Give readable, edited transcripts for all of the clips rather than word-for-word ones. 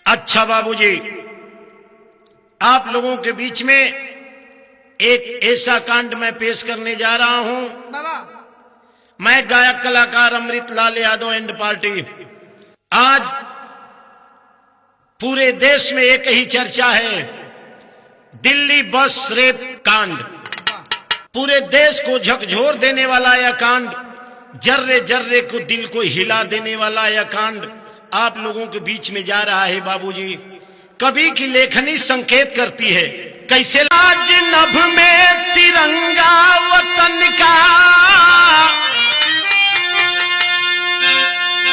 अच्छा बाबूजी, आप लोगों के बीच में एक ऐसा कांड मैं पेश करने जा रहा हूं। मैं गायक कलाकार अमृत लाल यादव एंड पार्टी। आज पूरे देश में एक ही चर्चा है, दिल्ली बस रेप कांड। पूरे देश को झकझोर देने वाला यह कांड, जर्रे जर्रे को दिल को हिला देने वाला यह कांड आप लोगों के बीच में जा रहा है। बाबूजी, कवि की लेखनी संकेत करती है कैसे। आज नभ में तिरंगा वतन का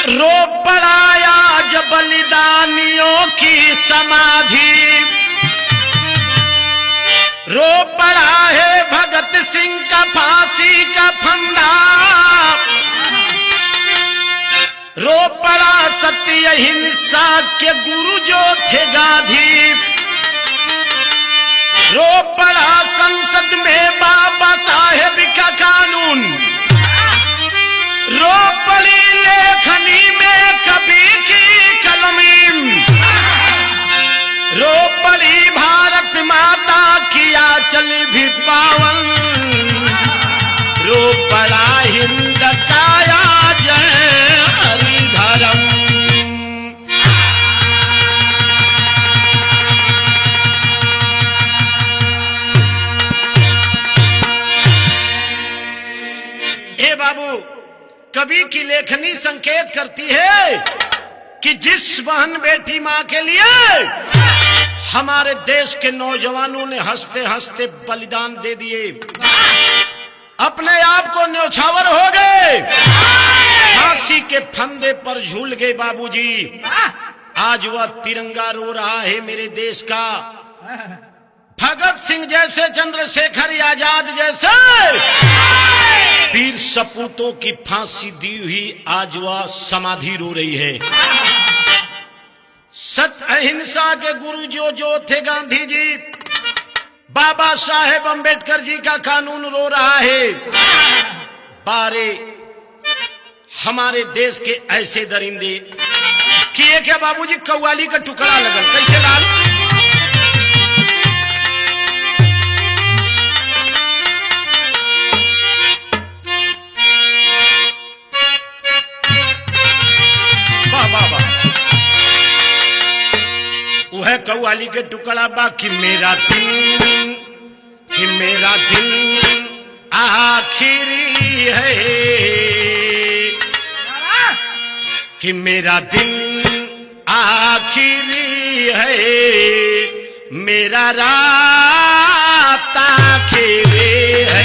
रो पड़ाया जब बलिदानियों की समाधि, रो पड़ा है भगत सिंह का फांसी का फंदा, रो पड़ा सत्य हिंसा के गुरु जो थे गांधी, रो पड़ा संसद में बाबा साहेब का कानून, रो पड़ी लेखनी में कवि की कलमी, रो पड़ी भारत माता की आंचल भी पावन, रो पड़ा हिंद काया जय हरिधरम। ए बाबू, कवि की लेखनी संकेत करती है कि जिस बहन बेटी मां के लिए हमारे देश के नौजवानों ने हंसते हंसते बलिदान दे दिए, अपने आप को न्यौछावर हो गए, फांसी के फंदे पर झूल गए। बाबूजी, आज वह तिरंगा रो रहा है मेरे देश का। भगत सिंह जैसे, चंद्रशेखर आजाद जैसे वीर सपूतों की फांसी दी हुई आज वह समाधि रो रही है। सत्य अहिंसा के गुरु जो थे गांधी जी, बाबा साहेब अंबेडकर जी का कानून रो रहा है। बारे हमारे देश के ऐसे दरिंदे किए क्या बाबूजी, कव्वाली का टुकड़ा लगल कैसे लाल। वह कव्वाली के टुकड़ा बा कि मेरा दिन आखिरी है, कि मेरा दिन आखिरी है, मेरा रात आखिरी है।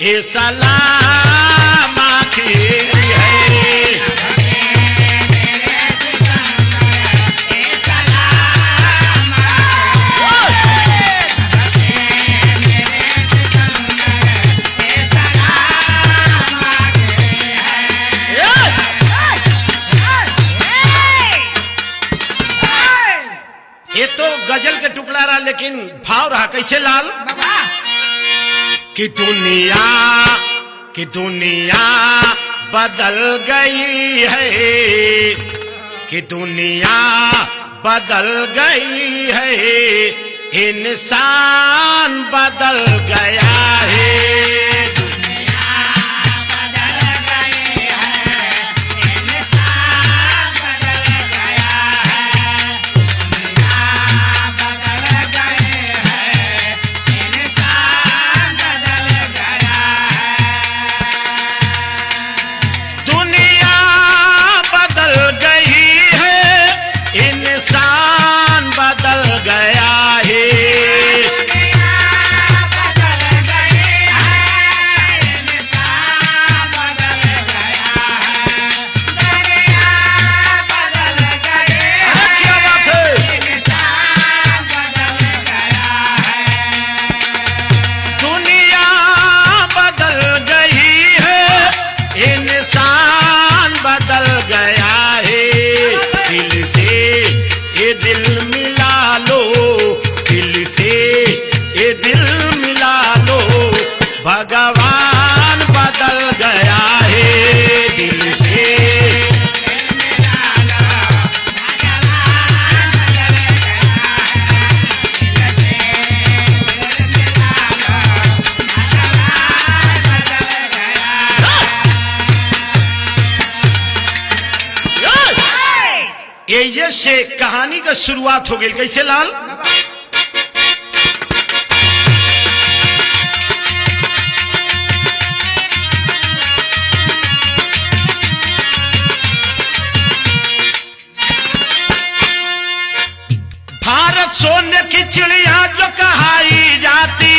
ये सलाम आखिरी है। ये तो गजल के टुकड़ा रहा, लेकिन भाव रहा कैसे लाल? कि दुनिया बदल गई है, कि दुनिया बदल गई है, इंसान बदल गया है। भगवान बदल गया है दिल से। ये से कहानी का शुरुआत हो गई कैसे लाल? भारत सोने की चिड़िया जो कहाई जाती,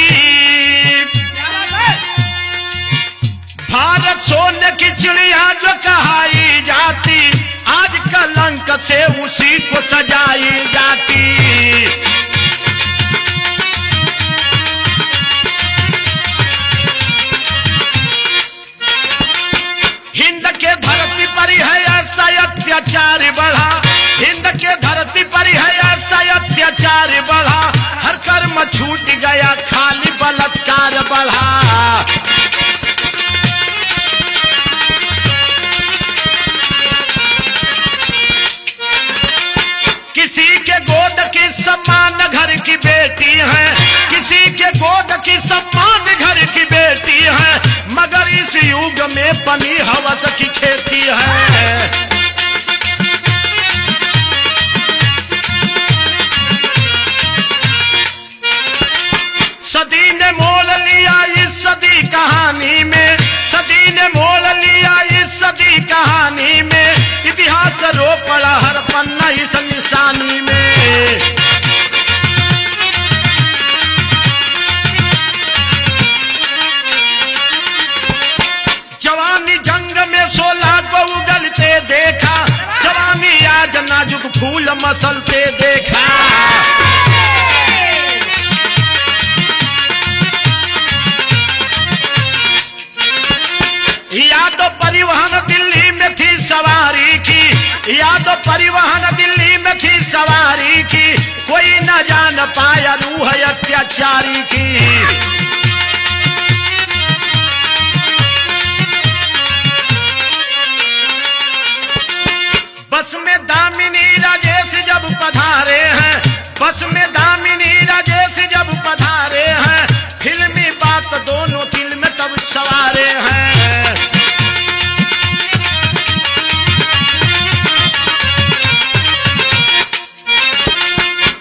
भारत सोने की चिड़िया जो कहाई जाती, आज कलंक से उसी को सजाई जाती। हिंद के धरती पर है ऐसा अत्याचार बढ़ा, हिंद के धरती पर है ऐसा अत्याचार बढ़ा, हर कर्म छूट गया खाली बलात्कार बढ़ा। किसी के गोद की सम्मान घर की बेटी है, किसी के गोद की सम्मान घर की बेटी है, मगर इस युग में बनी हवस की खेती है। सदी ने मोल लिया इस सदी कहानी में, सदी ने मोल लिया इस सदी कहानी में, इतिहास रो पड़ा हर पन्ना इस निशानी में। जवानी फूल मसलते देखा। या तो परिवहन दिल्ली में थी सवारी की, या तो परिवहन दिल्ली में थी सवारी की, कोई न जान पाया रूह अत्याचारी की। बस में दामिनी राजेश जब पधारे हैं, बस में दामिनी राजेश जब पधारे हैं, फिल्मी बात दोनों दिल में तब सवारे हैं।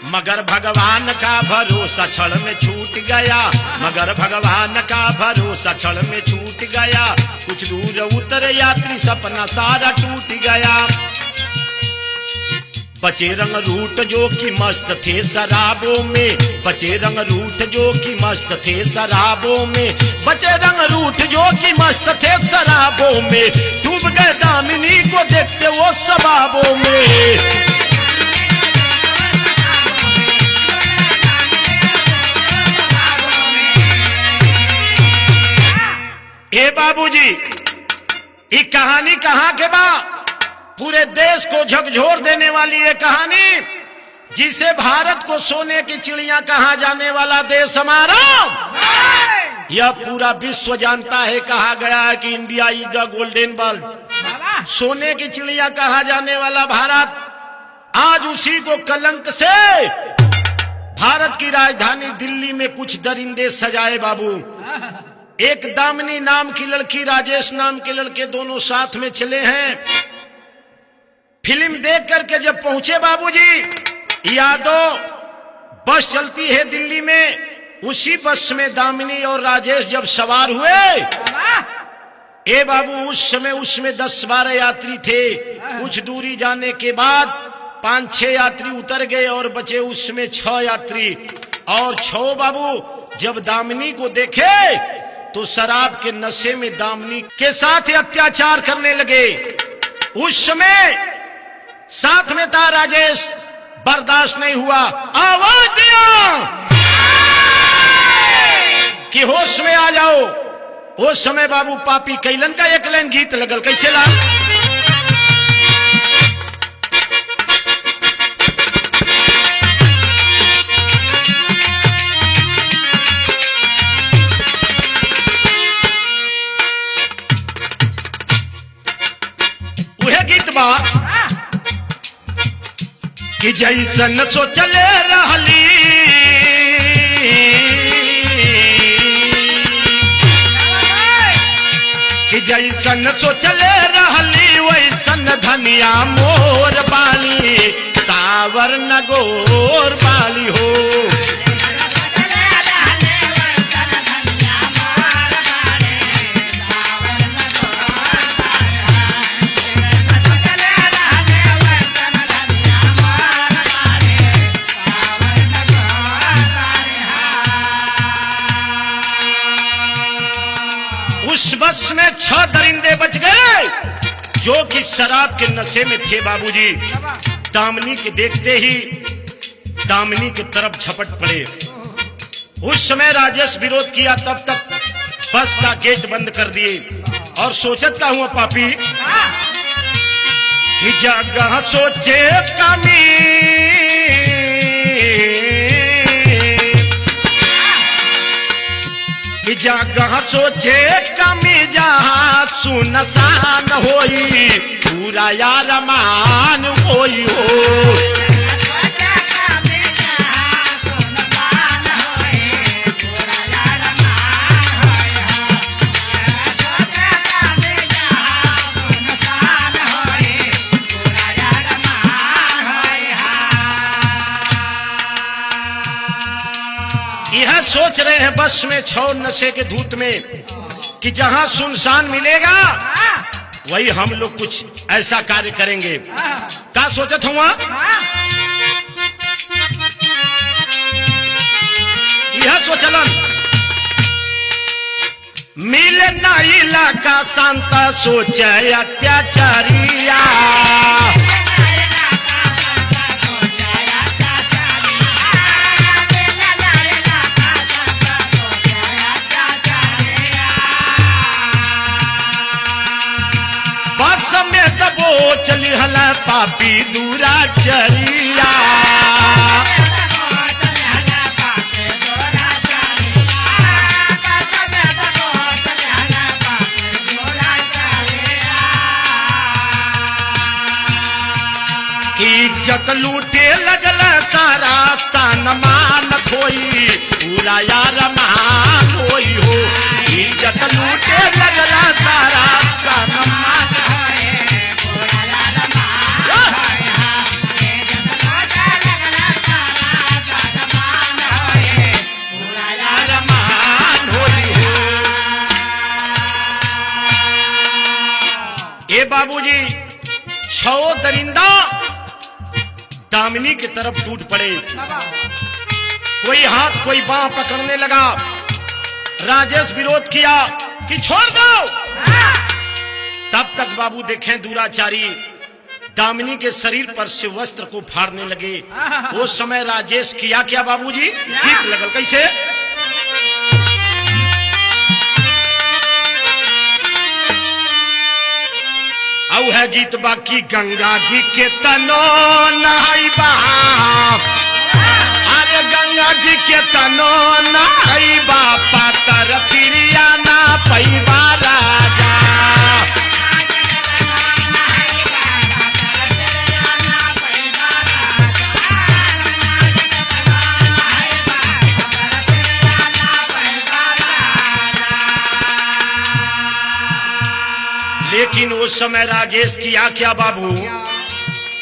मगर भगवान का भरोसा क्षण में छूट गया, मगर भगवान का भरोसा क्षण में छूट गया। कुछ दूर उतरे यात्री सपना सारा टूट गया। बचे रंग रूट जो कि मस्त थे शराबों में, बचे रंग रूट जो कि मस्त थे शराबों में, बचे रंग रूट जो कि मस्त थे शराबों में। डूब गए दामिनी को देखते वो शबाबों में। ए बाबूजी, ये कहानी कहाँ के बा? पूरे देश को झकझोर देने वाली ये कहानी, जिसे भारत को सोने की चिड़िया कहा जाने वाला देश हमारा, यह पूरा विश्व जानता है। कहा गया है कि India is the golden bulb, सोने की चिड़िया कहा जाने वाला भारत। आज उसी को कलंक से भारत की राजधानी दिल्ली में कुछ दरिंदे सजाए बाबू। एक दामिनी नाम की लड़की, राजेश नाम के लड़के, दोनों साथ में चले हैं। फिल्म देख करके जब पहुंचे बाबूजी, यादव बस चलती है दिल्ली में, उसी बस में दामिनी और राजेश जब सवार हुए, ए बाबू उस समय उसमें 10-12 यात्री थे। कुछ दूरी जाने के बाद 5-6 यात्री उतर गए और बचे उसमें 6 यात्री। और 6 बाबू जब दामिनी को देखे तो शराब के नशे में दामिनी के साथ अत्याचार करने लगे। उस समय साथ में था राजेश, बर्दाश्त नहीं हुआ, आवाज दिया कि होश में आ जाओ। उस समय बाबू पापी कैलन का एक लाइन गीत लगल, कैसे ला? कि जैसन सोचले रहली, कि जैसन सोचले रहली, वैसन धनिया मोर बाली, सावर नगोर बाली हो। उस बस में 6 दरिंदे बच गए जो कि शराब के नशे में थे बाबूजी। दामिनी के देखते ही दामिनी की तरफ झपट पड़े। उस समय राजेश विरोध किया, तब तक बस का गेट बंद कर दिए। और सोचत का हुआ पापी कि जगह सोचे कमी, कि जगह सोचे कमी, जहाँ सुनसान होई, पूरा यार मान होई हो। यह सोच रहे हैं बस में 6 नशे के धूत में कि जहां सुनसान मिलेगा वही हम लोग कुछ ऐसा कार्य करेंगे। क्या सोचत हुआ? यह सोचलन मिले ना इलाका शांता, सोचे अत्याचारिया। पापी दुराचरिया। इज्जत लूटे लगल सारा सन्मान खोई पूरा यार मान होई हो। इज्जत लूटे लगल सारा सन्मान पूरा यार मान होई हो। ए बाबूजी छो दरिंदा दामिनी की तरफ टूट पड़े। कोई हाथ कोई बांह पकड़ने लगा। राजेश विरोध किया कि छोड़ दो। तब तक बाबू देखें दुराचारी दामिनी के शरीर पर से वस्त्र को फाड़ने लगे। वो समय राजेश किया क्या बाबूजी? गीत लगल कैसे? औ है गीत बाकी गंगा जी के तनो नहाई बा। अरे गंगा जी के तनो नहाई बा पातर तिरिया ना पैबा राजा। लेकिन उस समय राजेश किया क्या बाबू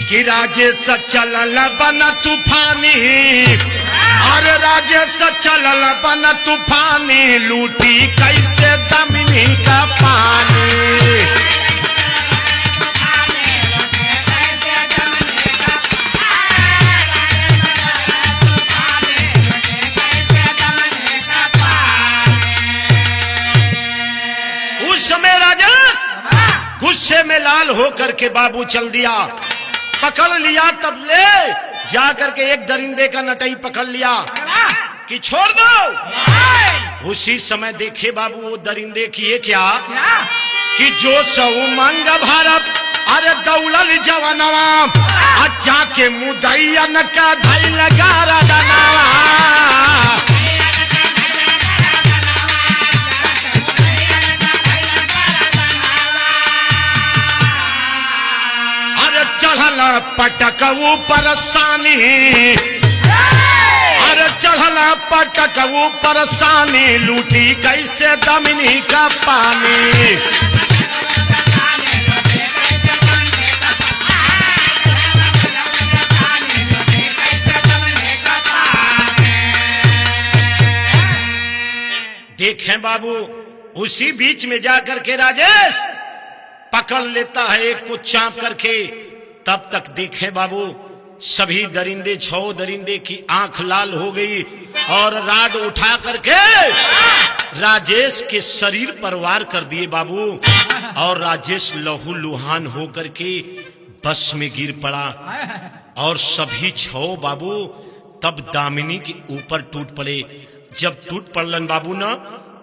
कि राजेश चलल बन तूफानी। अरे राजेश चलल बन तूफानी लूटी कैसे दामिनी का पानी। उस समय राजेश गुस्से में लाल होकर के बाबू चल दिया। पकड़ लिया तब ले जाकर के एक दरिंदे का नटई पकड़ लिया कि छोड़ दो। उसी समय देखे बाबू वो दरिंदे किए क्या कि जो सौ मंग भारत अरे दौलल जवानवा जाके मुदैयन का धई लगा रदनवा। चढ़ल पटक ऊपर सानी। अरे चढ़ल पटक ऊपर सानी लूटी कैसे दामिनी का पानी। देखें बाबू उसी बीच में जाकर के राजेश पकड़ लेता है एक को चाप करके। तब तक देखें बाबू सभी दरिंदे छो दरिंदे की आंख लाल हो गई और राड उठा करके राजेश के शरीर पर वार कर दिए बाबू। और राजेश लहू लुहान होकर के बस में गिर पड़ा। और सभी छो बाबू तब दामिनी के ऊपर टूट पड़े। जब टूट पड़लन बाबू ना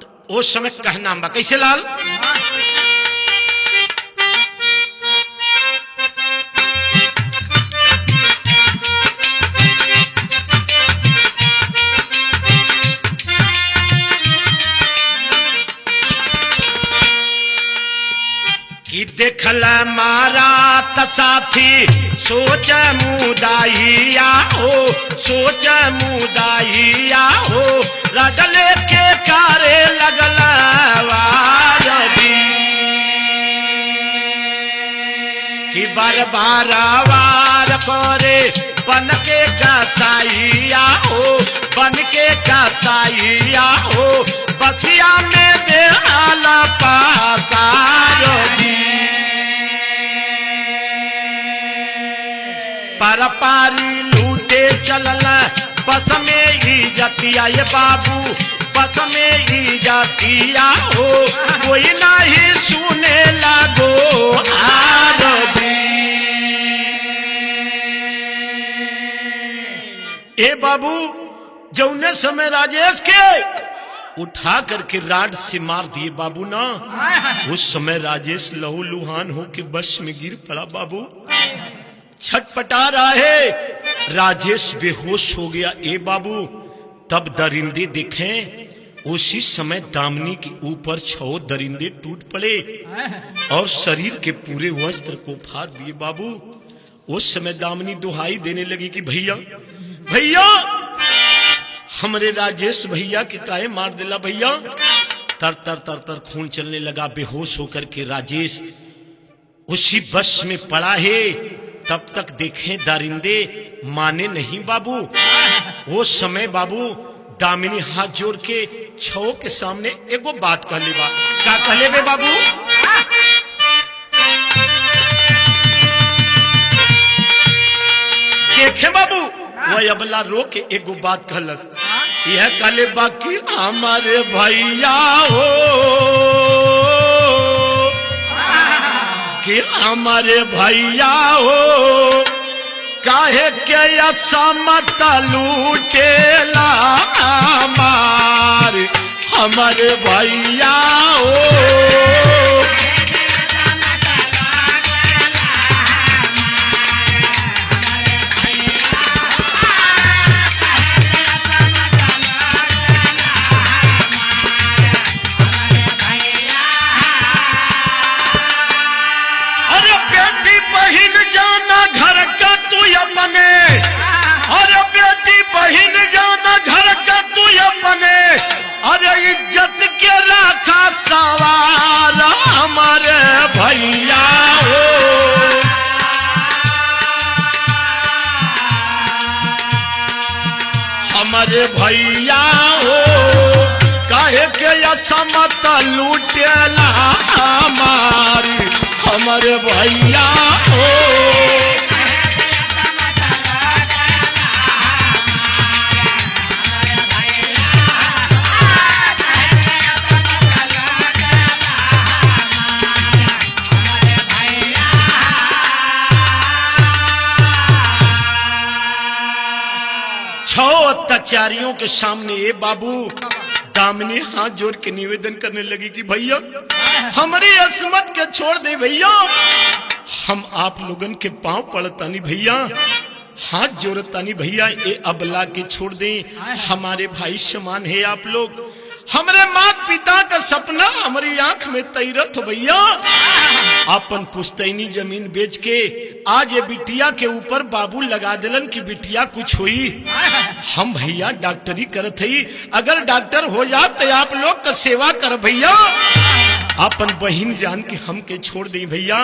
तो उस समय कहना बा कैसे लाल कि देखल मारा तसाथी सोच मुदाइया हो। सोच मुदाइया हो रडले के कारे लगल वारदी कि बार बार वार करे बन के कसाइया हो। बन के कसाइया हो बसिया में दे आला पासारो जी। पर पारी लूटे चलल बस में ही जतिया ये बाबू। बस में ही जातिया हो कोई नहीं सुने लगो आरती। ए बाबू जौने समय राजेश के उठा करके राड से मार दिए बाबू ना, उस समय राजेश लहू लुहान हो के बस में गिर पड़ा बाबू। छटपटा रहा है। राजेश बेहोश हो गया। ए बाबू, तब दरिंदे देखें, उसी समय दामिनी के ऊपर 6 दरिंदे टूट पड़े और शरीर के पूरे वस्त्र को फाड़ दिए। बाबू, उस समय दामिनी दुहाई देने लगी कि भैया भैया, हमरे राजेश भैया के काहे मार दिला भैया। तर तर तर तर खून चलने लगा। बेहोश होकर के राजेश उसी बस में पड़ा है। तब तक देखें दरिंदे माने नहीं बाबू। वो समय बाबू दामिनी हाथ जोड़ के 6 के सामने एगो बात कह लेबा। का कह लेबे बाबू? देखे बाबू, वह अबला रो के एगो बात कहलस। यह कह लेबा कि हमारे भैया हो, कि हमारे भैया हो, काहे के असमत लूटेला हमार, हमारे भैया हो। अरे बेटी बहिन जाना घर का तू अपने, अरे बेटी बहिन जाना घर का तू अपने, अरे इज्जत के रखा सवार हमारे भैया हो। हमारे भैया हो, काहे के असमत लूटेला हमारी, हमारे भैया हो। अत्याचारियों के सामने ए बाबू दामिनी हाथ जोड़ के निवेदन करने लगी कि भैया हमारी असमत के छोड़ दे भैया, हम आप लोगन के पांव पड़तानी भैया, हाथ जोड़तानी भैया, ये अबला के छोड़ दें। हमारे भाई समान है आप लोग, हमारे माता पिता का सपना हमारी आंख में तैरत भैया। अपन पुश्तैनी जमीन बेच के आज ये बिटिया के ऊपर बाबू लगा दिलन कि बिटिया कुछ हुई। हम भैया डॉक्टरी करत है, अगर डॉक्टर हो जाए तो आप लोग का सेवा कर भैया। अपन बहिन जान के हम के छोड़ दें भैया,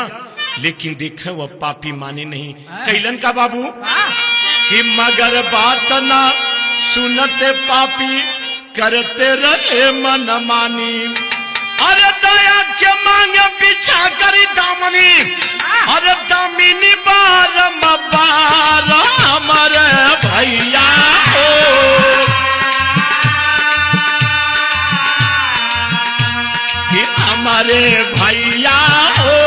लेकिन देखें वह पापी माने नहीं। कैलन का बाबू कि मगर बात ना सुनते पापी करते रहे मन मानी, अरे दया के मांगे पीछा करी दामनी, अरे दामिनी बारम बार हमारे भैया हो। कि हमारे भैया हो,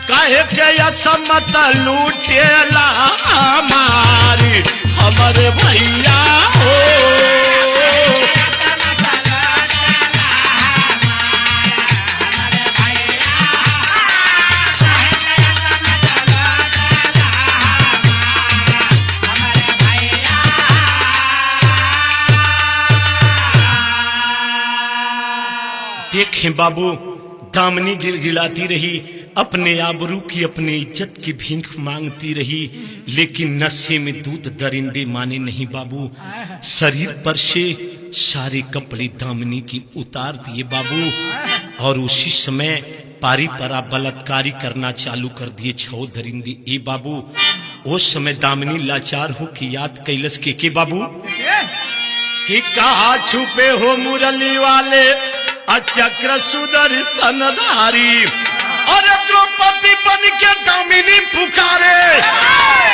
काहे के असमत लूटेला हमारी, हमारे भैया हो। देखें बाबू, दामिनी गिलगिलाती रही, अपने आबरू की अपने इज्जत की भीख मांगती रही, लेकिन नशे में दूध दरिंदे माने नहीं बाबू। शरीर पर से सारे कपड़े दामिनी की उतार दिए बाबू, और उसी समय पारी परा बलात्कारी करना चालू कर दिए 6 दरिंदे। ए बाबू, उस समय दामिनी लाचार हो कि याद कैलस के बाबू कि कहा छुपे हो मुरली वाले अचक्र सुदर्शनधारी, अरे द्रौपदी बन के दामिनी पुकारे,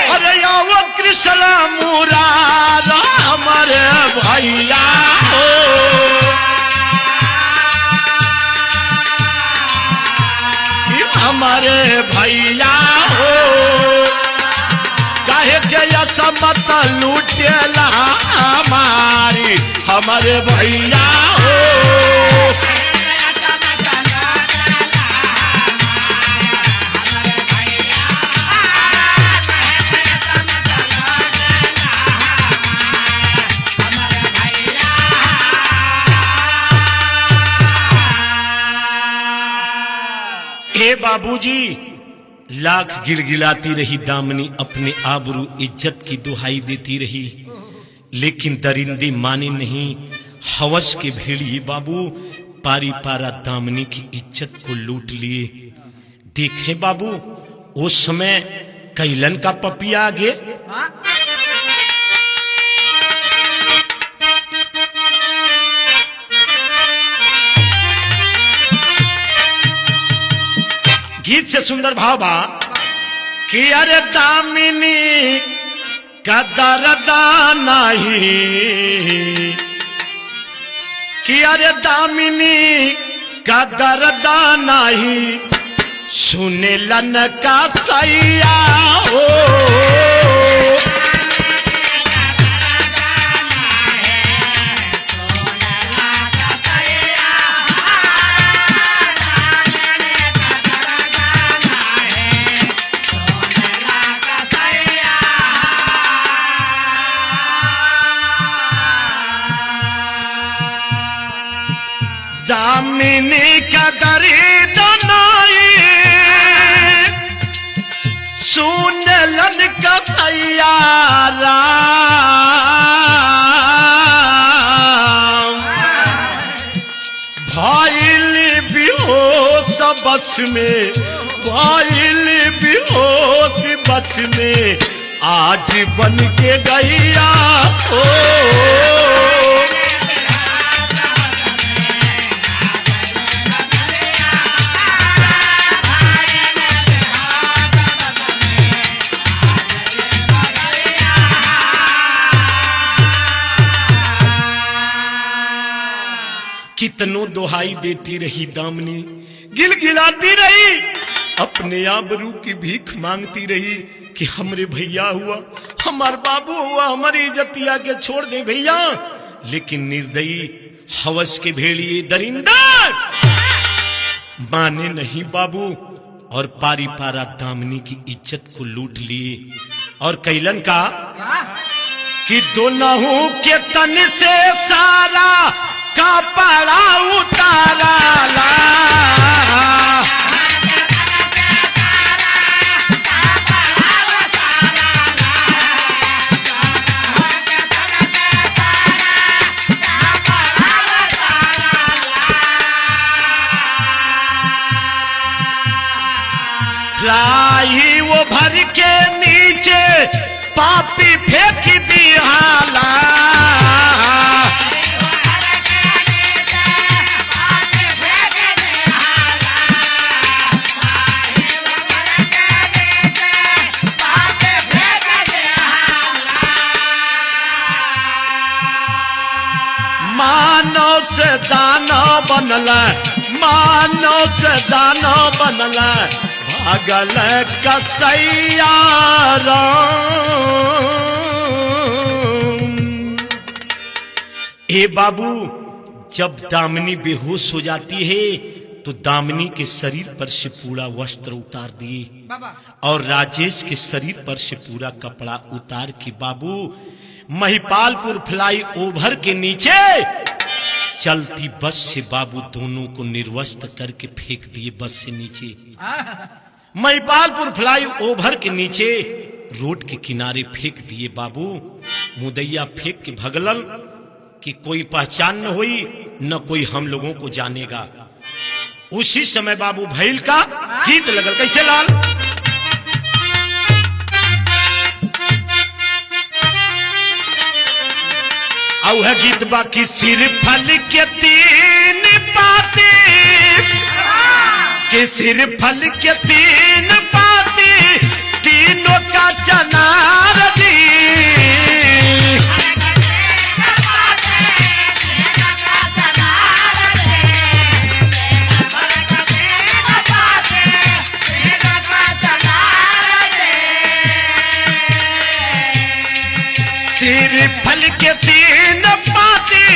अरे आओ कृष्ण मुरारा हमारे भैया हो। कि हमारे भैया हो, काहे के असमत लूटेला हमारी, हमारे भैया हो। ए बाबूजी, लाख गिड़गिड़ाती रही दामिनी, अपने आबरू इज्जत की दुहाई देती रही, लेकिन दरिंदे माने नहीं। हवस के भेड़िए बाबू पारी पारा दामिनी की इज्जत को लूट लिए। देखें बाबू, उस समय कैलन का पपिया आगे गीत से सुंदर भाव बा कि अरे दामिनी का दरदा नहीं, कि अरे दामिनी का दरदा नहीं, सुने लन का सैया हो। दामिनी का दर्द नहीं, सुन लन का सैया राम। भाईल बेहोश बस में, भाईल बेहोश बस में, आज बन के गैया हो। कितनों दुहाई देती रही दामिनी, गिलगिलाती रही, अपने आबरू की भीख मांगती रही कि हमरे भैया हुआ, हमार बाबू हुआ, हमारी इज्जतिया के छोड़ दे भैया। लेकिन निर्दयी हवस के भेड़िए दरिंदर माने नहीं बाबू, और पारी पारा दामिनी की इज्जत को लूट लिए। और कैलन का कि दोनों के तन से सारा कपड़ा उतारा ला, लाई वो भर के नीचे पापी फेंक दी हाला। मानव से दानव बनल, मानव से दानव बनल, भागल कसैया राम। ए बाबू, जब दामिनी बेहोश हो जाती है तो दामिनी के शरीर पर से पूरा वस्त्र उतार दिए और राजेश के शरीर पर से पूरा कपड़ा उतार के बाबू महिपालपुर फ्लाई ओवर के नीचे चलती बस से बाबू दोनों को निर्वस्त्र करके फेंक दिए बस से नीचे। महिपालपुर फ्लाई ओवर के नीचे रोड के किनारे फेंक दिए बाबू। मुदैया फेंक के भगलन कि कोई पहचान न हुई, न कोई हम लोगों को जानेगा। उसी समय बाबू भैल का गीत लगल, कैसे लाल? औ है गीत बाकी सिर फल के तीन पाती, के सिर फल के तीन पाती, तीनों का चनार दी। सिर फल के तीन पाती,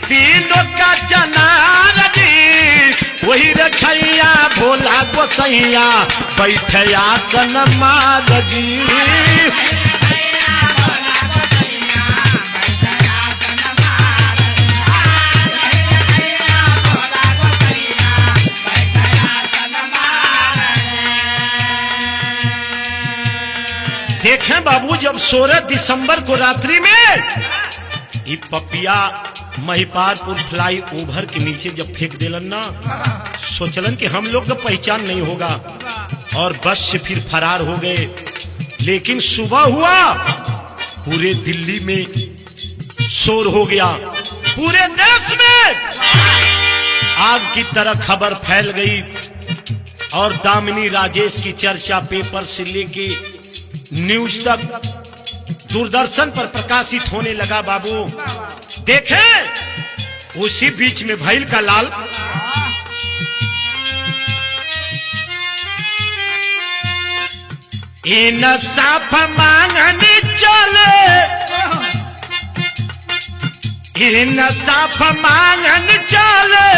तीनों का चनार दी। वही रखैया भोला गोसैया बैठे आसन मार जी। देखें बाबू, जब 16 दिसंबर को रात्रि में ये पपिया महिपालपुर फ्लाई ओवर के नीचे जब फेंक देलन ना, सोचलन कि हम लोग का पहचान नहीं होगा और बस से फिर फरार हो गए। लेकिन सुबह हुआ, पूरे दिल्ली में शोर हो गया, पूरे देश में आग की तरह खबर फैल गई और दामिनी राजेश की चर्चा पेपर से लेके न्यूज तक, दूरदर्शन पर प्रकाशित होने लगा। बाबू देखें, उसी बीच में भैल का लाल इन साफ मांगनी चले, इन साफ मांगन चले,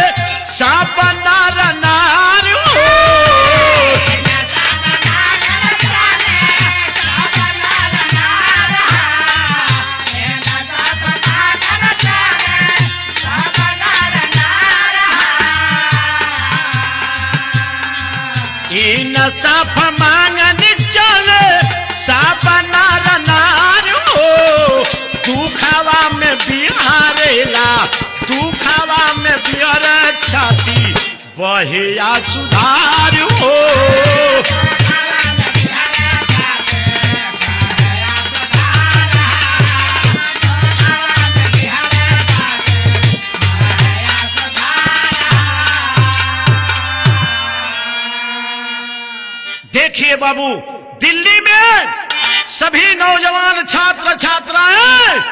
साप नार नार हो। इन साप मांगन चले, साप नार नार हो। दुखावा में बिहारेला, दुखावा में बिहार छाती बहेया सुधार हो। देखिए बाबू, दिल्ली में सभी नौजवान छात्र छात्राएं,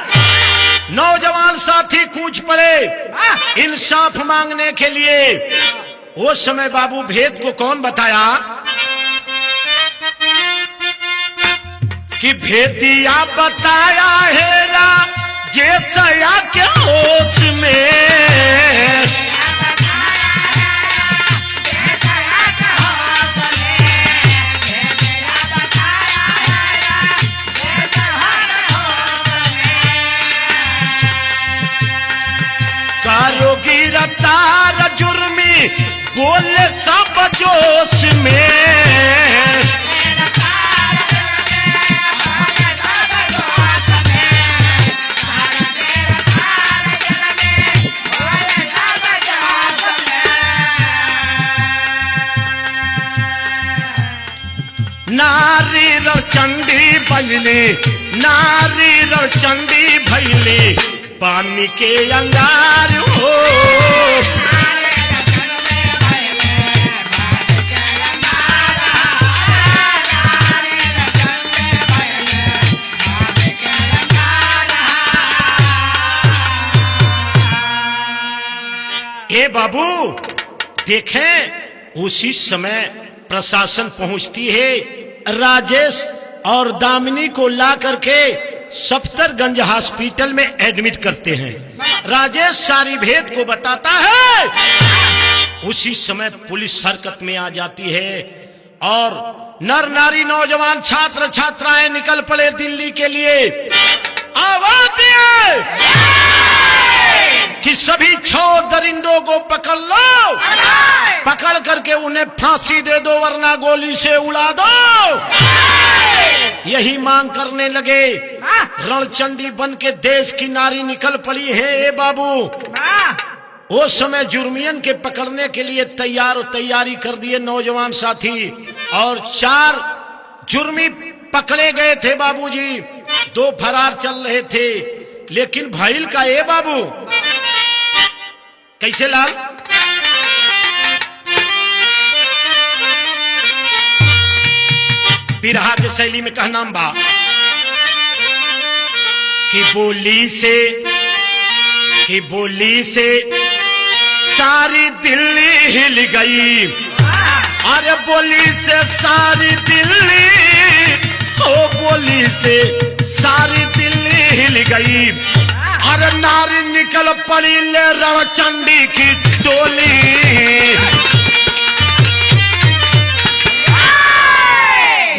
नौजवान साथी कूच पड़े इंसाफ मांगने के लिए। उस समय बाबू भेद को कौन बताया कि भेदिया बताया हेरा जैसा के होश में। गिरफ्तार जुर्मी बोले सब जोश में। नारी चंडी भैली, नारी चंडी भैली, पानी के अंगार हो। ए बाबू देखें, उसी समय प्रशासन पहुंचती है, राजेश और दामिनी को ला करके सफ्दरगंज हॉस्पिटल में एडमिट करते हैं। राजेश सारी भेद को बताता है। उसी समय पुलिस हरकत में आ जाती है और नर नारी नौजवान छात्र छात्राएं निकल पड़े दिल्ली के लिए। आवाज दिए कि सभी 6 दरिंदों को पकड़ लो, पकड़ करके उन्हें फांसी दे दो वरना गोली से उड़ा दो। यही मांग करने लगे। रणचंडी बन के देश की नारी निकल पड़ी है। ए बाबू, उस समय जुर्मियन के पकड़ने के लिए तैयारी कर दिए नौजवान साथी और 4 जुर्मी पकड़े गए थे बाबूजी। 2 फरार चल रहे थे। लेकिन भैल का ए बाबू कैसे लाल, बिरहा के शैली में कहना बा कि बोली से सारी दिल्ली हिल गई। अरे बोली से सारी दिल्ली, ओ बोली से सारी दिल्ली हिल गई। अरे नारी निकल पड़ी ले रणचंडी की टोली।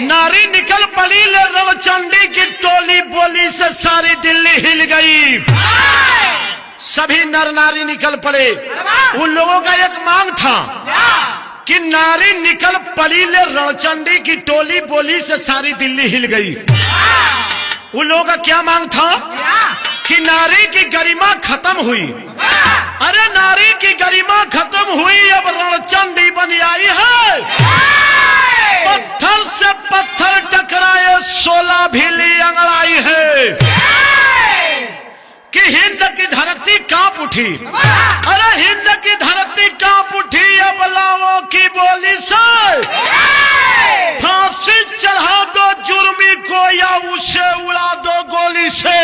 नारी निकल पड़ी ले रणचंडी की टोली, बोली से सारी दिल्ली हिल गई। सभी नर नारी निकल पड़े। उन लोगों का एक मांग था कि नारी निकल पड़ी ले रणचंडी की टोली, बोली से सारी दिल्ली हिल गई। उन लोगों का क्या मांग था कि नारी की गरिमा खत्म हुई। अरे नारी की गरिमा खत्म हुई, अब रणचंडी बन आई है। पत्थर से पत्थर टकराए 16 भीली अंगड़ाई है कि हिंद की धरती कांप उठी। अरे हिंद की धरती कांप उठी, अब लाओ की बोली से फांसी चढ़ा दो जुर्मी को या उसे उड़ा दो गोली से।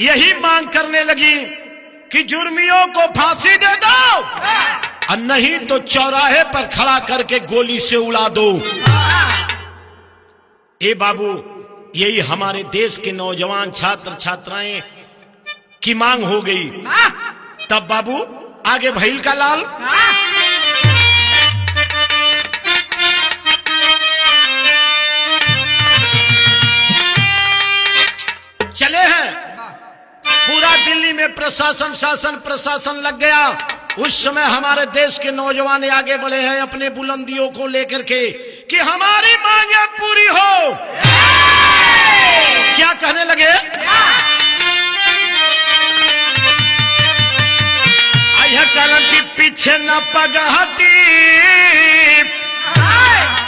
यही मांग करने लगी कि जुर्मियों को फांसी दे दो और नहीं तो चौराहे पर खड़ा करके गोली से उड़ा दो। ए बाबू, यही हमारे देश के नौजवान छात्र छात्राएं की मांग हो गई। तब बाबू आगे भइल का लाल। चले हैं पूरा दिल्ली में प्रशासन शासन प्रशासन लग गया। उस समय हमारे देश के नौजवान आगे बढ़े हैं अपने बुलंदियों को लेकर के कि हमारी मांगें पूरी हो। क्या कहने लगे? आया कलम की पीछे न पगहटी,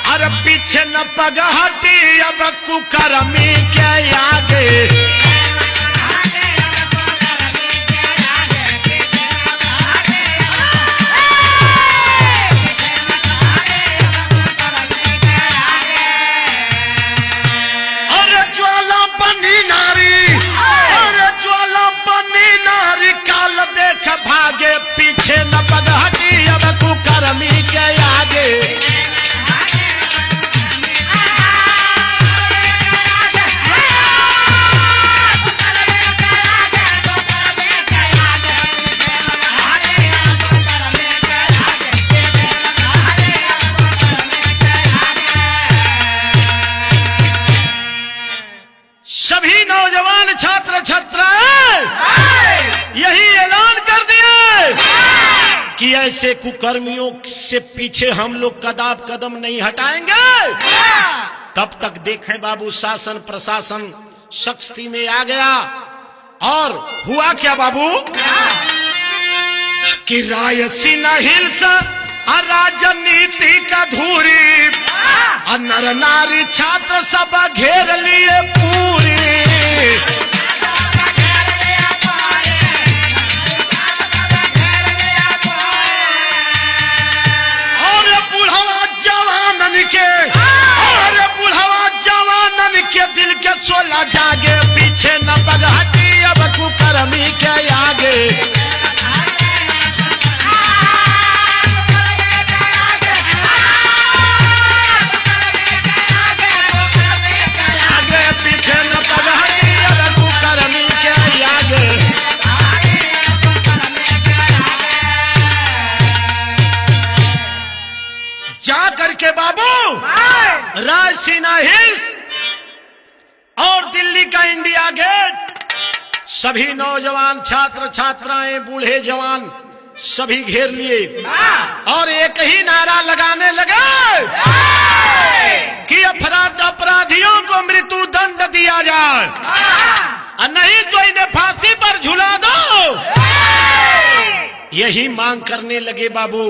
अरे पीछे न पगहटी, अब कुकर्मी के आगे। भागे पीछे न पगहटी, अब कुकर्मी के आगे। सभी नौजवान छात्र छात्राएं यही ऐलान कर दिए कि ऐसे कुकर्मियों से पीछे हम लोग कदाप कदम नहीं हटाएंगे। तब तक देखें बाबू, शासन प्रशासन सख्ती में आ गया। और हुआ क्या बाबू कि रायसीना हिल्स राजनीति का धूरी, नर नारी छात्र सब घेर लिए पूरी। के दिल के 16 जागे, पीछे न पगहटी, अब कुकर्मी के आगे। आगे पीछे न पगहटी, अब कुकर्मी के आगे। जा करके बाबू रायसीना हिल्स और दिल्ली का इंडिया गेट सभी नौजवान छात्र छात्राएं बूढ़े जवान सभी घेर लिए और एक ही नारा लगाने लगे कि अपराधियों को मृत्यु दंड दिया जाए और नहीं तो इन्हें फांसी पर झुला दो। यही मांग करने लगे बाबू।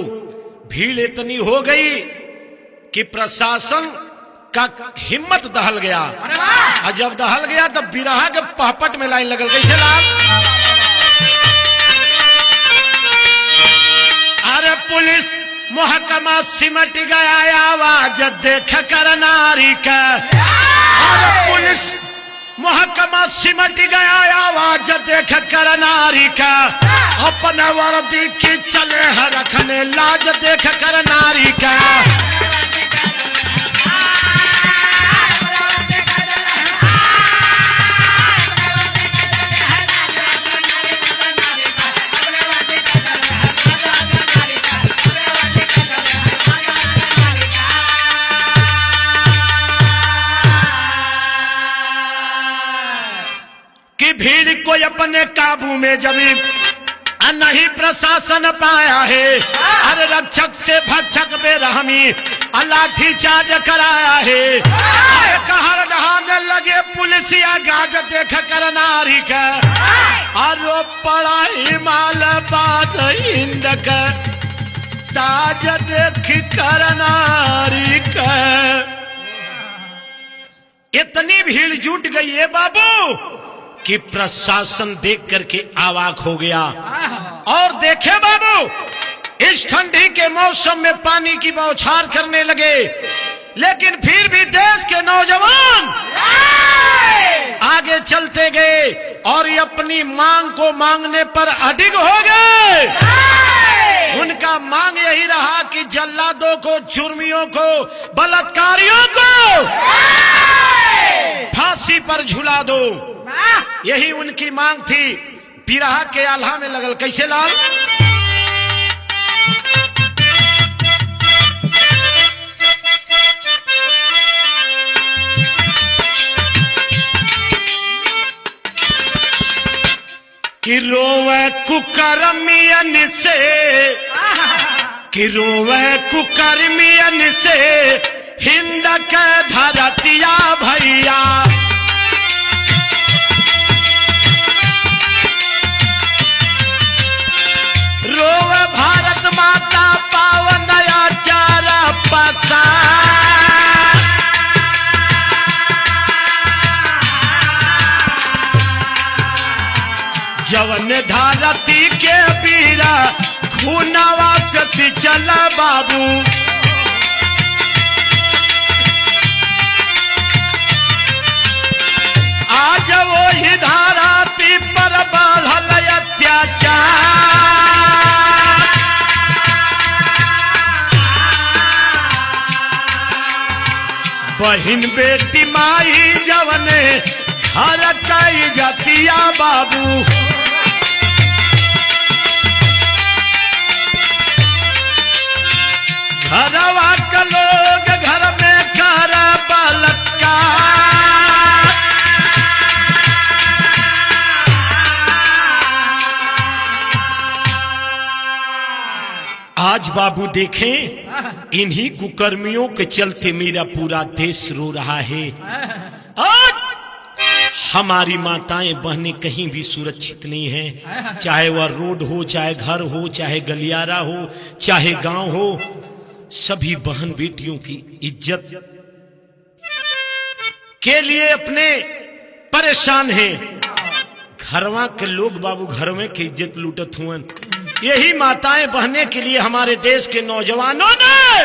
भीड़ इतनी हो गई कि प्रशासन का हिम्मत दहल गया। और जब दहल गया तब बिरहा के पहपट में लाइन लगल। कैसे लाल? अरे पुलिस महकमा सिमट गया, आवाज देख कर नारी का। अरे पुलिस महकमा सिमट गया, आवाज देख कर नारी का। अपने वर्दी की चले है रखने, लाज देख कर नारी का। भीड़ को अपने काबू में जब नहीं प्रशासन पाया है, अरे रक्षक से भक्षक बेरहमी लाठी चार्ज कराया है। कहर ढहाने लगे पुलिसिया गाज देख कर नारी का आरो पड़ा हिमाल बात हिंद का ताज देख कर नारी का। इतनी भीड़ जुट गई है बाबू कि प्रशासन देख करके अवाक हो गया। और देखे बाबू इस ठंडी के मौसम में पानी की बौछार करने लगे, लेकिन फिर भी देश के नौजवान आगे चलते गए और ये अपनी मांग को मांगने पर अडिग हो गए। उनका मांग यही रहा कि जल्लादों को, जुर्मियों को, बलात्कारियों को फांसी पर झुला दो। यही उनकी मांग थी। बिरहा के आल्हा में लगल कैसे लाल? कि रोवे कुकर्मियन से, कि रोवे कुकर्मियन से हिंद के धरतिया भैया। रोवे भारत माता पावन आचारा पसा। जवन धरती के बीरा खूनवा से चला बाबू। आज वो ही धरती पर बढ़ल अत्याचार। बहिन बेटी माई जवने घर कई जतिया बाबू। घरवा के लोग घर में कर बलात्कार। आज बाबू देखें, इन्हीं कुकर्मियों के चलते मेरा पूरा देश रो रहा है। आज हमारी माताएं बहनें कहीं भी सुरक्षित नहीं हैं, चाहे वह रोड हो, चाहे घर हो, चाहे गलियारा हो, चाहे गांव हो। सभी बहन बेटियों की इज्जत के लिए अपने परेशान हैं। घरवा के लोग बाबू घर में की इज्जत लूटत हुए। यही माताएं बहने के लिए हमारे देश के नौजवानों ने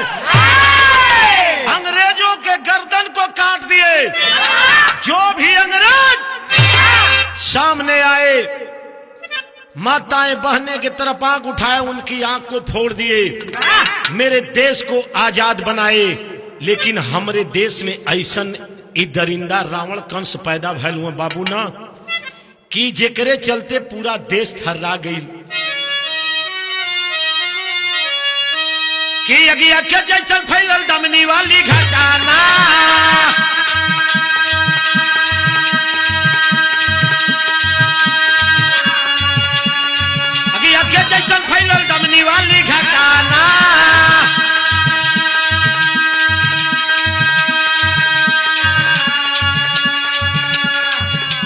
अंग्रेजों के गर्दन को काट दिए। जो भी अंग्रेज सामने आए, माताएं बहने की तरफ आंख उठाए, उनकी आंख को फोड़ दिए। मेरे देश को आजाद बनाए। लेकिन हमारे देश में ऐसा दरिंदा रावण कंस पैदा भैल हुआ बाबू ना, कि जेकरे चलते पूरा देश थर्रा गई। कि अगिया के जैसा फैलल दमनी वाली घटाना। अगिया के जैसा फैलल दमनी वाली घटाना।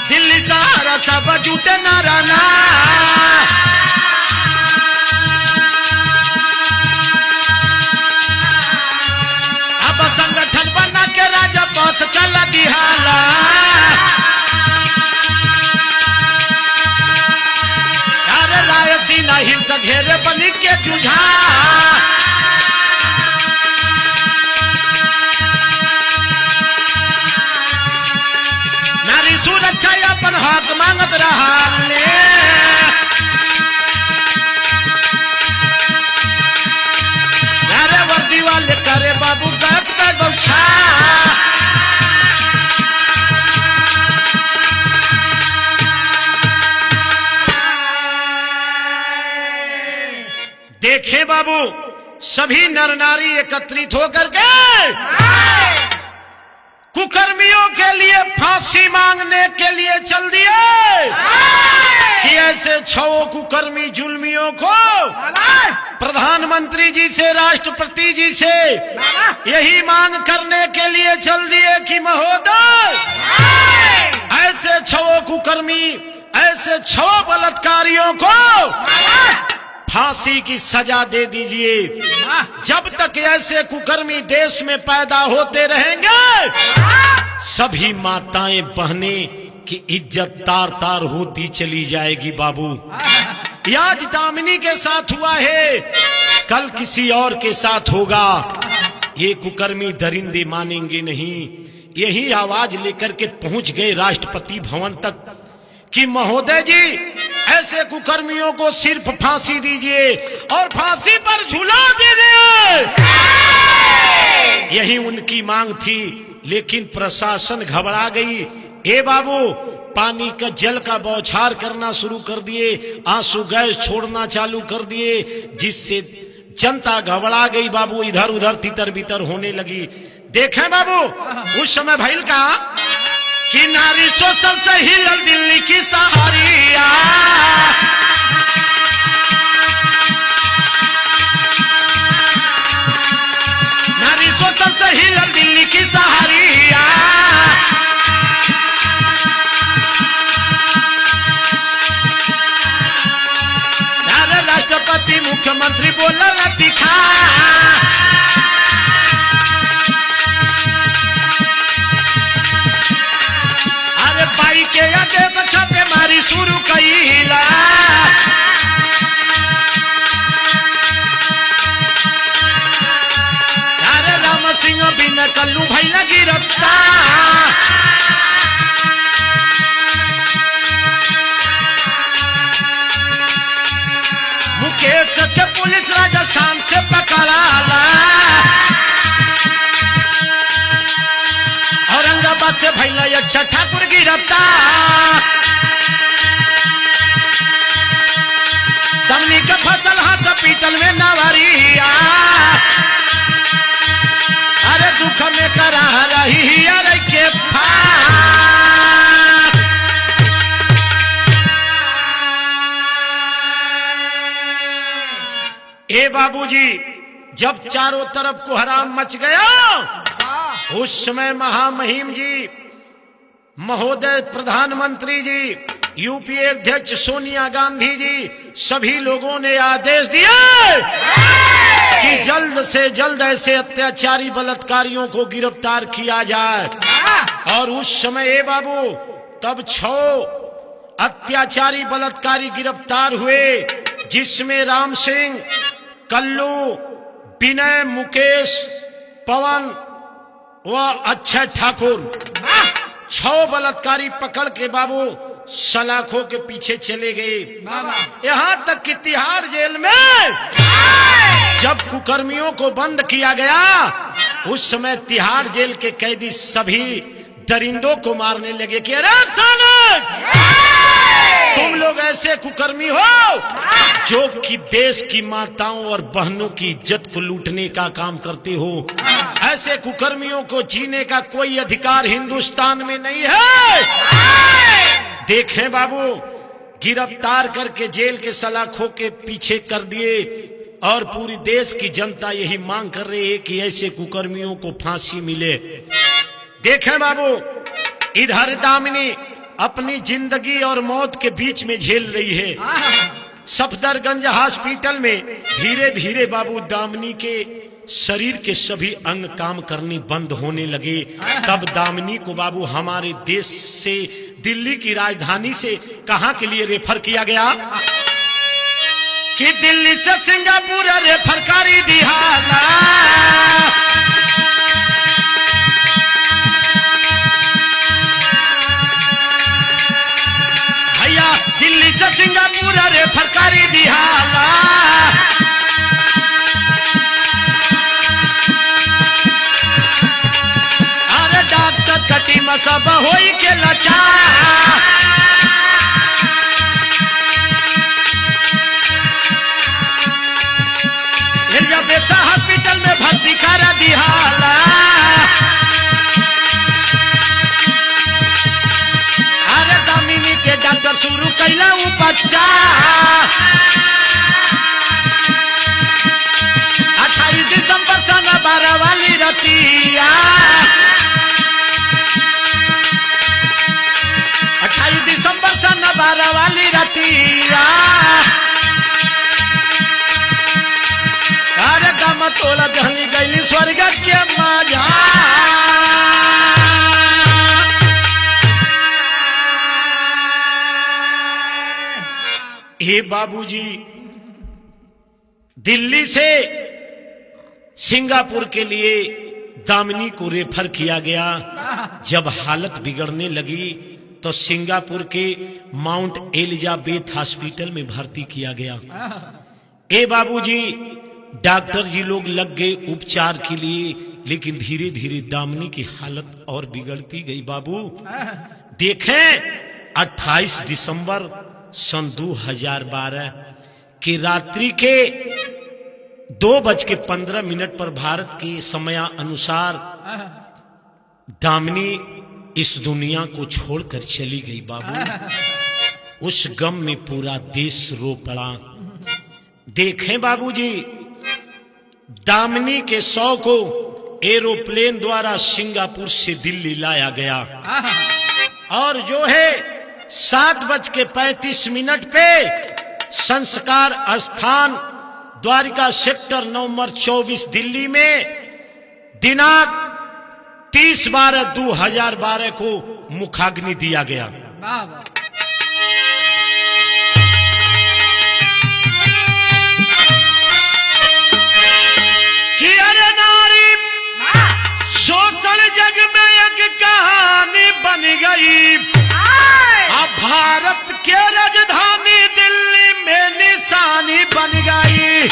दिल्ली सहारा सब जुटे न रहना। संगठन बना के राजा पथ चला दिहाला। अरे रायसीना हिंस घेरे बनी के जुझा। नारी सुरक्षा अपन हक मांगत रहा। अरे वर्दी वाले करे बाबू गत का गौछा। देखे बाबू, सभी नर नारी एकत्रित होकर के कुकर्मियों के लिए फांसी मांगने के लिए चल दिए। कि ऐसे छओ कुकर्मी जुल्मियों को प्रधानमंत्री जी से, राष्ट्रपति जी से यही मांग करने के लिए चल दिए कि महोदय ऐसे छओ कुकर्मी, ऐसे छओ बलात्कारियों को फांसी की सजा दे दीजिए। जब तक ऐसे कुकर्मी देश में पैदा होते रहेंगे सभी माताएं बहनें की इज्जत तार तार होती चली जाएगी। बाबू आज दामिनी के साथ हुआ है, कल किसी और के साथ होगा। ये कुकर्मी दरिंदे मानेंगे नहीं। यही आवाज लेकर के पहुंच गए राष्ट्रपति भवन तक कि महोदय जी ऐसे कुकर्मियों को सिर्फ फांसी दीजिए और फांसी पर झूला दीजिए। यही उनकी मांग थी, लेकिन प्रशासन घबरा गई। ए बाबू पानी का जल का बौछार करना शुरू कर दिए, आंसू गैस छोड़ना चालू कर दिए, जिससे जनता घबरा गई। बाबू इधर उधर तितर बितर होने लगी। देखें बाबू उस समय भइल का कि नारी शोषण से हिलल दिल्ली की सहारिया, नारी शोषण से हिलल दिल्ली की सहारिया। राष्ट्रपति मुख्यमंत्री बोलल दिखा, अरे बाई के आगे तो छापेमारी शुरू कईला। अरे राम सिंह बिन कल्लू भैया गिरफ्तार। मुकेश के पुलिस राजस्थान से पकड़ाला, औरंगाबाद से भैया अच्छा ठाकुर गिरफ्तार। दमनी का फसल हाथ पीतल में नवरिया, अरे दुख में करा रही अरे के ए बाबूजी जब चारों तरफ को हराम मच गया उस समय महामहिम जी महोदय प्रधानमंत्री जी, यूपीए अध्यक्ष सोनिया गांधी जी, सभी लोगों ने आदेश दिए कि जल्द से जल्द ऐसे अत्याचारी बलात्कारियों को गिरफ्तार किया जाए। और उस समय ए बाबू तब 6 अत्याचारी बलात्कारी गिरफ्तार हुए, जिसमें राम सिंह, कल्लू, विनय, मुकेश, पवन व अक्षय ठाकुर 6 बलात्कारी पकड़ के बाबू सलाखों के पीछे चले गए। यहां तक कि तिहाड़ जेल में जब कुकर्मियों को बंद किया गया उस समय तिहाड़ जेल के कैदी सभी दरिंदों को मारने लगे कि अरे साले तुम लोग ऐसे कुकर्मी हो जो कि देश की माताओं और बहनों की इज्जत को लूटने का काम करते हो। ऐसे कुकर्मियों को जीने का कोई अधिकार हिंदुस्तान में नहीं है। देखें बाबू गिरफ्तार करके जेल के सलाखों के पीछे कर दिए और पूरी देश की जनता यही मांग कर रही है कि ऐसे कुकर्मियों को फांसी मिले। देखें बाबू इधर दामिनी अपनी जिंदगी और मौत के बीच में झेल रही है। सफदरगंज हॉस्पिटल में धीरे धीरे बाबू दामिनी के शरीर के सभी अंग काम करने बंद होने लगे। तब दामिनी को बाबू हमारे देश से, दिल्ली की राजधानी से कहां के लिए रेफर किया गया कि दिल्ली से सिंगापुर रेफर करी दिहाला। भैया दिल्ली से सिंगापुर रेफर करी दिहाला। अरे डॉक्टर का टीम सब होई के लचा। बेटा हॉस्पिटल में भर्ती करा दिहाला। अरे दामिनी के डॉक्टर शुरू कैला बच्चा 28 दिसंबर सन 12 वाली रतिया 28 दिसंबर सन 12 वाली रतिया कार्यक्रम तोला जहली गईली स्वर्ग के मजा हे बाबूजी दिल्ली से सिंगापुर के लिए दामिनी को रेफर किया गया। जब हालत बिगड़ने लगी तो सिंगापुर के माउंट एलिजाबेथ हॉस्पिटल में भर्ती किया गया। ए बाबूजी डॉक्टर जी लोग लग गए उपचार के लिए, लेकिन धीरे धीरे दामिनी की हालत और बिगड़ती गई। बाबू देखें 28 दिसंबर सन 2012 की रात्रि के 2:15 पर भारत के समय अनुसार दामिनी इस दुनिया को छोड़कर चली गई। बाबू उस गम में पूरा देश रो पड़ा। देखें बाबूजी दामिनी के शव को एरोप्लेन द्वारा सिंगापुर से दिल्ली लाया गया और जो है 7:35 पे संस्कार स्थान द्वारिका सेक्टर नंबर 24 दिल्ली में दिनांक 30/12/2012 को मुखाग्नि दिया गया। कि अरे नारी शोषण जग में एक कहानी बन गई। अब भारत के राजधानी दिल्ली में निशानी बन गई।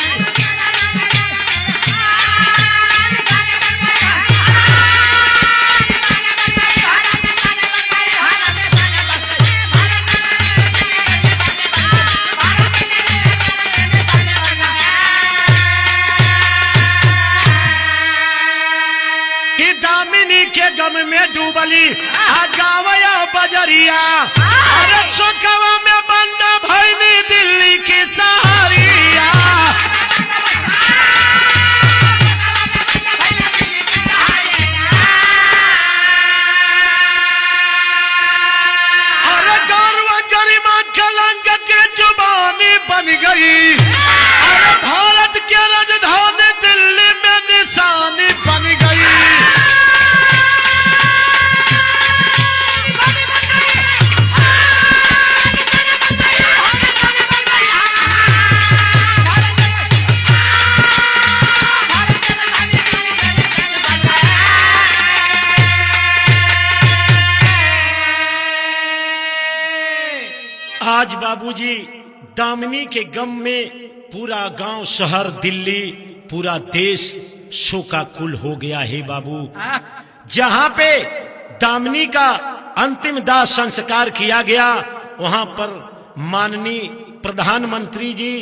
कि दामिनी के गम में डूबली गावया बजरिया अरे सुखवा में बंदा भैनी दिल्ली की सहारिया। अरे गर्व गरिमा कलंक के जुबानी बन गई। अरे भारत के राजधानी दिल्ली में निशानी बन गई। आज बाबूजी दामिनी के गम में पूरा गांव शहर दिल्ली पूरा देश शोकाकुल हो गया है। बाबू जहां पे दामिनी का अंतिम दाह संस्कार किया गया वहां पर माननीय प्रधानमंत्री जी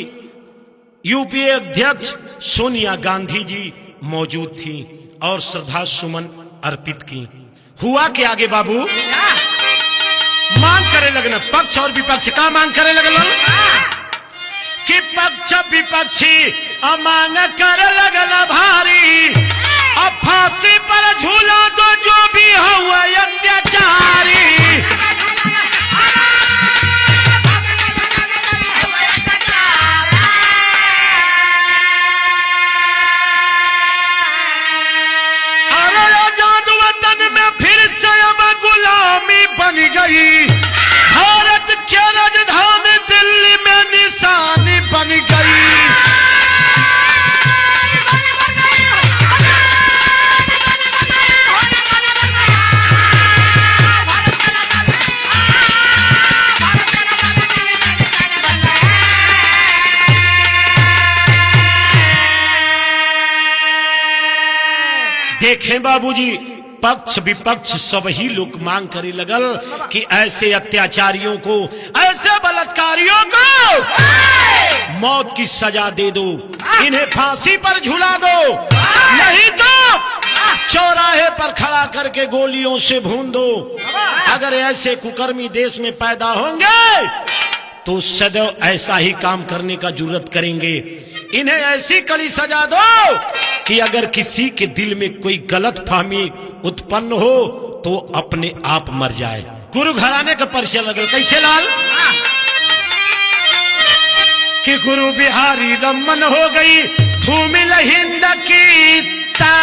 यूपीए अध्यक्ष सोनिया गांधी जी मौजूद थी और श्रद्धा सुमन अर्पित की। हुआ के आगे बाबू मांग करे लगन पक्ष और विपक्ष का मांग करे लगन कि पक्ष विपक्षी मांग करे लगन भारी। अब फांसी पर झूला दो जो भी हुआ अत्याचारी। अरे आजाद वतन में फिर से अब गुलामी बन गई। भारत के राजधानी दिल्ली में निशानी बन गई। देखें बाबूजी पक्ष विपक्ष सब ही लोग मांग करे लगल कि ऐसे अत्याचारियों को ऐसे बलात्कारियों को मौत की सजा दे दो, इन्हें फांसी पर झुला दो, नहीं तो चौराहे पर खड़ा करके गोलियों से भून दो। अगर ऐसे कुकर्मी देश में पैदा होंगे तो सदैव ऐसा ही काम करने का जरूरत करेंगे। इन्हें ऐसी कड़ी सजा दो कि अगर किसी के दिल में कोई गलत फहमी उत्पन्न हो तो अपने आप मर जाए। गुरु घराने का परिचय लगल कैसे लाल कि गुरु बिहारी रमन हो गई धूमिल हिंद की ता